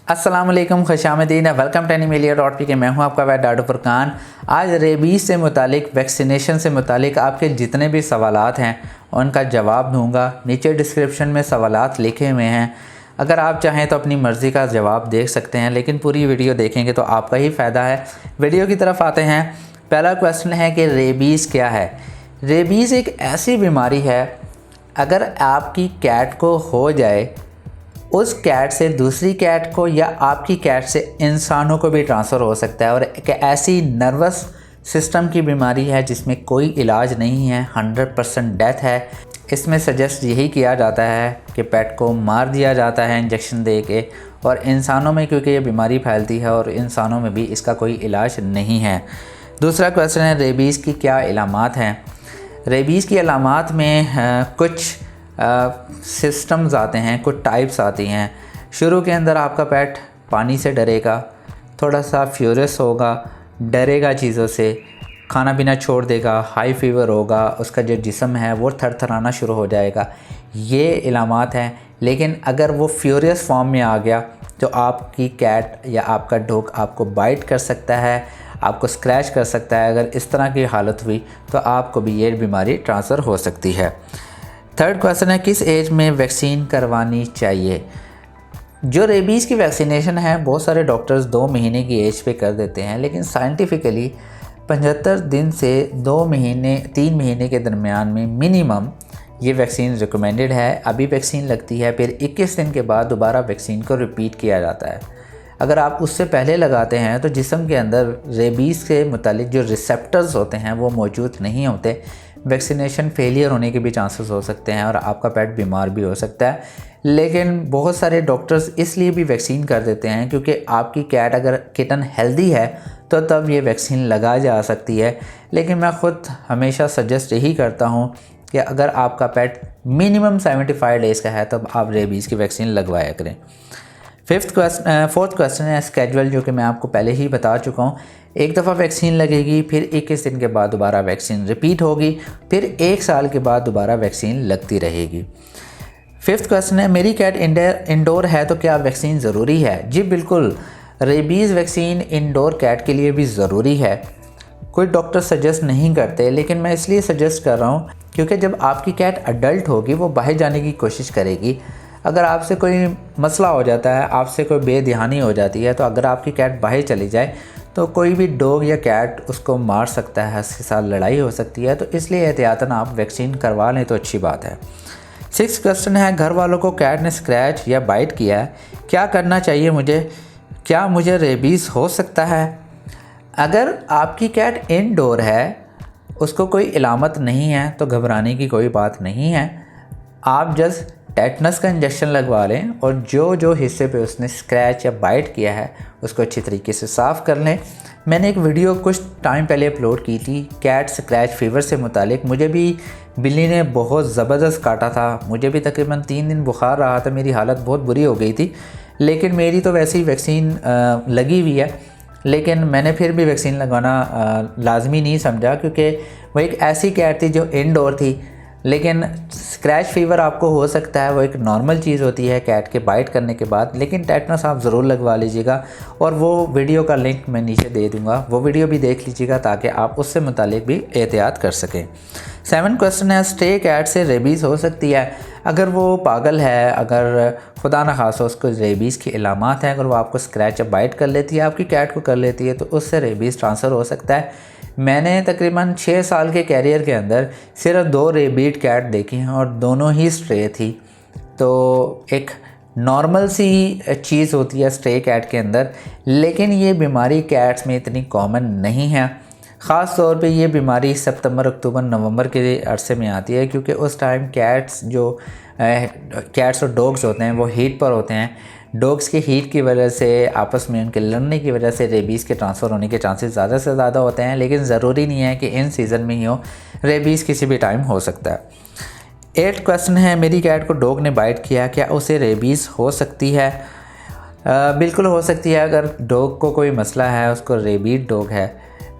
अस्सलाम वालेकुम, खुशामदीन, welcome to एनिमलिया.pk के। मैं हूं आपका वैद डॉक्टर फुरकान। आज रेबीज़ से मुतालिक, वैक्सीनेशन से मुतालिक आपके जितने भी सवालात हैं उनका जवाब दूंगा। नीचे डिस्क्रिप्शन में सवालात लिखे हुए हैं, अगर आप चाहें तो अपनी मर्ज़ी का जवाब देख सकते हैं, लेकिन पूरी वीडियो देखेंगे तो आपका ही फ़ायदा है। वीडियो की तरफ आते हैं। पहला क्वेश्चन है कि रेबीज़ क्या है। रेबीज़ एक ऐसी बीमारी है, अगर आपकी कैट को हो जाए, उस कैट से दूसरी कैट को या आपकी कैट से इंसानों को भी ट्रांसफ़र हो सकता है, और एक ऐसी नर्वस सिस्टम की बीमारी है जिसमें कोई इलाज नहीं है, 100% डेथ है। इसमें सजेस्ट यही किया जाता है कि पेट को मार दिया जाता है इंजेक्शन दे के, और इंसानों में क्योंकि ये बीमारी फैलती है और इंसानों में भी इसका कोई इलाज नहीं है। दूसरा क्वेश्चन है, रेबीज़ की क्या इलामात हैं। रेबीज़ की इलामात में कुछ सिस्टम्स आते हैं, कुछ टाइप्स आती हैं। शुरू के अंदर आपका पेट पानी से डरेगा, थोड़ा सा फ्यूरियस होगा, डरेगा चीज़ों से, खाना पीना छोड़ देगा, हाई फीवर होगा, उसका जो जिस्म है वो थरथराना शुरू हो जाएगा। ये इलामात हैं। लेकिन अगर वो फ्यूरियस फॉर्म में आ गया तो आपकी कैट या आपका डॉग आपको बाइट कर सकता है, आपको स्क्रैच कर सकता है। अगर इस तरह की हालत हुई तो आपको भी ये बीमारी ट्रांसफ़र हो सकती है। थर्ड क्वेश्चन है, किस एज में वैक्सीन करवानी चाहिए। जो रेबीज़ की वैक्सीनेशन है, बहुत सारे डॉक्टर्स 2 महीने की एज पे कर देते हैं, लेकिन साइंटिफिकली 75 दिन से 2 महीने 3 महीने के दरमियान में मिनिमम ये वैक्सीन रिकमेंडेड है। अभी वैक्सीन लगती है, फिर 21 दिन के बाद दोबारा वैक्सीन को रिपीट किया जाता है। अगर आप उससे पहले लगाते हैं तो जिस्म के अंदर रेबीज़ के मुतालिक जो रिसेप्टर्स होते हैं वो मौजूद नहीं होते। वैक्सीनेशन फेलियर होने के भी चांसेस हो सकते हैं और आपका पेट बीमार भी हो सकता है। लेकिन बहुत सारे डॉक्टर्स इसलिए भी वैक्सीन कर देते हैं क्योंकि आपकी कैट अगर किटन हेल्दी है तो तब ये वैक्सीन लगा जा सकती है। लेकिन मैं ख़ुद हमेशा सजेस्ट यही करता हूँ कि अगर आपका पेट मिनिमम 75 डेज़ का है तब आप रेबीज़ की वैक्सीन लगवाया करें। फोर्थ क्वेश्चन है स्केड्यूल, जो कि मैं आपको पहले ही बता चुका हूँ। एक दफ़ा वैक्सीन लगेगी, फिर 21 दिन के बाद दोबारा वैक्सीन रिपीट होगी, फिर 1 साल के बाद दोबारा वैक्सीन लगती रहेगी। फिफ्थ क्वेश्चन है, मेरी कैट इंडोर है तो क्या वैक्सीन ज़रूरी है। जी बिल्कुल, रेबीज़ वैक्सीन इंडोर कैट के लिए भी ज़रूरी है। कोई डॉक्टर सजेस्ट नहीं करते, लेकिन मैं इसलिए सजेस्ट कर रहा हूँ क्योंकि जब आपकी कैट अडल्ट होगी वो बाहर जाने की कोशिश करेगी। अगर आपसे कोई मसला हो जाता है, आपसे कोई बेध्यानी हो जाती है, तो अगर आपकी कैट बाहर चली जाए तो कोई भी डॉग या कैट उसको मार सकता है, उसके साथ लड़ाई हो सकती है। तो इसलिए एहतियातन आप वैक्सीन करवा लें तो अच्छी बात है। 6th क्वेश्चन है, घर वालों को कैट ने स्क्रैच या बाइट किया है, क्या करना चाहिए मुझे, क्या मुझे रेबीज़ हो सकता है। अगर आपकी कैट इनडोर है, उसको कोई इलामत नहीं है तो घबराने की कोई बात नहीं है। आप जस्ट टेटनस का इंजेक्शन लगवा लें और जो हिस्से पे उसने स्क्रैच या बाइट किया है उसको अच्छी तरीके से साफ़ कर लें। मैंने एक वीडियो कुछ टाइम पहले अपलोड की थी कैट स्क्रैच फीवर से मुतालिक। मुझे भी बिल्ली ने बहुत ज़बरदस्त काटा था, मुझे भी तकरीबन 3 दिन बुखार रहा था, मेरी हालत बहुत बुरी हो गई थी। लेकिन मेरी तो वैसे ही वैक्सीन लगी हुई है, लेकिन मैंने फिर भी वैक्सीन लगवाना लाजमी नहीं समझा क्योंकि वो एक ऐसी कैट थी जो इनडोर थी। लेकिन स्क्रैच फीवर आपको हो सकता है, वो एक नॉर्मल चीज़ होती है कैट के बाइट करने के बाद। लेकिन टेटनस आप ज़रूर लगवा लीजिएगा, और वो वीडियो का लिंक मैं नीचे दे दूँगा, वो वीडियो भी देख लीजिएगा ताकि आप उससे मुतालिक भी एहतियात कर सकें। 7th क्वेश्चन है, स्टे कैट से रेबीज़ हो सकती है। अगर वो पागल है, अगर खुदा न खासा उसको रेबीज़ की इलामात हैं, अगर वो आपको स्क्रैच या बाइट कर लेती है, आपकी कैट को कर लेती है, तो उससे रेबीज़ ट्रांसफ़र हो सकता है। मैंने तकरीबन 6 साल के कैरियर के अंदर सिर्फ 2 रेबीड कैट देखी हैं और दोनों ही स्ट्रे थी। तो एक नॉर्मल सी चीज़ होती है स्ट्रे कैट के अंदर, लेकिन ये बीमारी कैट्स में इतनी कॉमन नहीं है। ख़ास तौर पे ये बीमारी सितंबर, अक्टूबर, नवंबर के अरसे में आती है क्योंकि उस टाइम कैट्स और डॉग्स होते हैं वो हीट पर होते हैं। डॉग्स की हीट की वजह से, आपस में उनके लड़ने की वजह से रेबीज़ के ट्रांसफ़र होने के चांसेस ज़्यादा से ज़्यादा होते हैं। लेकिन ज़रूरी नहीं है कि इन सीज़न में ही हो, रेबीज़ किसी भी टाइम हो सकता है। 8th क्वेश्चन है, मेरी कैट को डॉग ने बाइट किया, क्या उसे रेबीज़ हो सकती है। बिल्कुल हो सकती है। अगर डॉग को कोई मसला है, उसको रेबीड डॉग है,